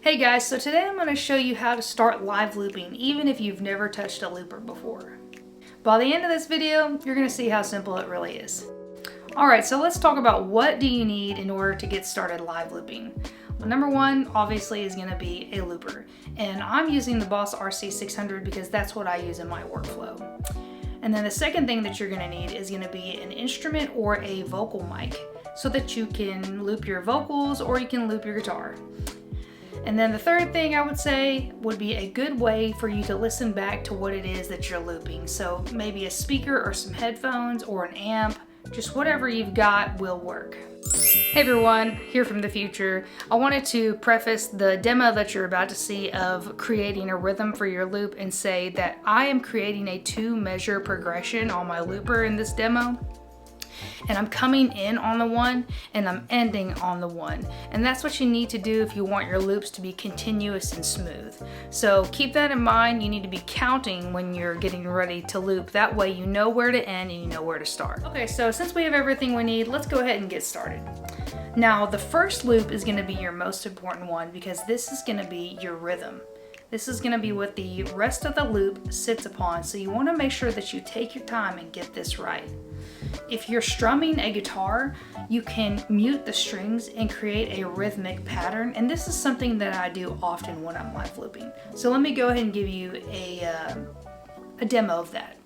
Hey guys, so today I'm going to show you how to start live looping even if you've never touched a looper before. By the end of this video, you're going to see how simple it really is. Alright, so let's talk about what do you need in order to get started live looping. Well, number one obviously is going to be a looper, and I'm using the Boss RC600 because that's what I use in my workflow. And then the second thing that you're going to need is going to be an instrument or a vocal mic so that you can loop your vocals or you can loop your guitar. And then the third thing I would say would be a good way for you to listen back to what it is that you're looping. So maybe a speaker or some headphones or an amp, just whatever you've got will work. Hey everyone, here from the future. I wanted to preface the demo that you're about to see of creating a rhythm for your loop and say that I am creating a 2-measure progression on my looper in this demo. And I'm coming in on the 1 and I'm ending on the 1. And that's what you need to do if you want your loops to be continuous and smooth. So keep that in mind. You need to be counting when you're getting ready to loop. That way you know where to end and you know where to start. Okay, so since we have everything we need, let's go ahead and get started. Now, the first loop is going to be your most important one because this is going to be your rhythm. This is going to be what the rest of the loop sits upon. So you want to make sure that you take your time and get this right. If you're strumming a guitar, you can mute the strings and create a rhythmic pattern, and this is something that I do often when I'm live looping. So let me go ahead and give you a demo of that.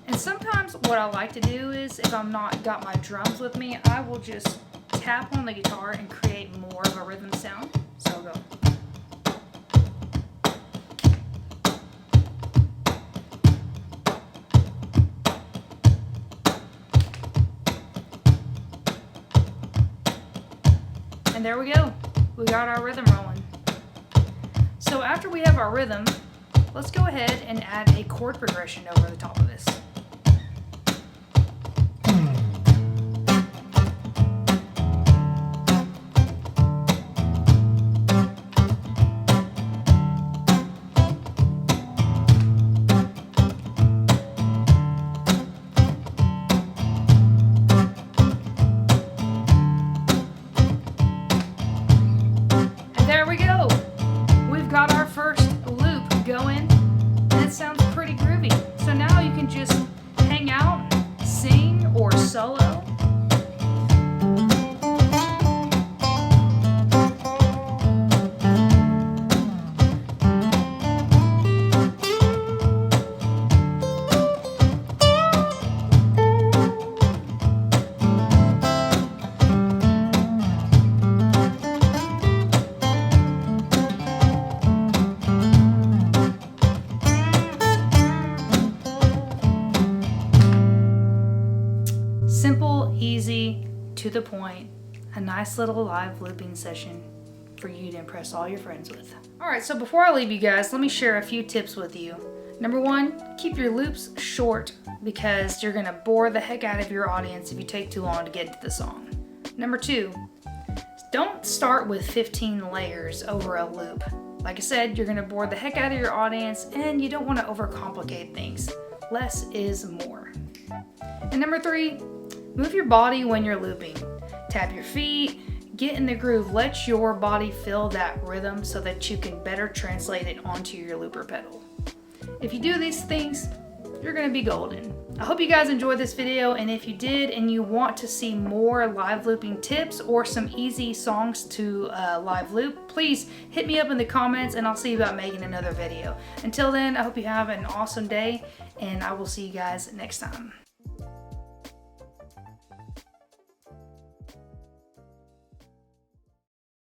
And sometimes what I like to do is, if I'm not got my drums with me, I will just tap on the guitar and create more of a rhythm sound. So I'll go. And there we go. We got our rhythm rolling. So after we have our rhythm, let's go ahead and add a chord progression over the top of this. Got our first loop going, and it sounds pretty groovy. So now you can just hang out, sing, or solo. Simple, easy, to the point, a nice little live looping session for you to impress all your friends with. Alright, so before I leave you guys, let me share a few tips with you. Number one, keep your loops short because you're going to bore the heck out of your audience if you take too long to get into the song. Number two, don't start with 15 layers over a loop. Like I said, you're going to bore the heck out of your audience and you don't want to overcomplicate things. Less is more. And number three, move your body when you're looping. Tap your feet, get in the groove, let your body feel that rhythm so that you can better translate it onto your looper pedal. If you do these things, you're going to be golden. I hope you guys enjoyed this video, and if you did and you want to see more live looping tips or some easy songs to live loop, please hit me up in the comments and I'll see about making another video. Until then, I hope you have an awesome day and I will see you guys next time.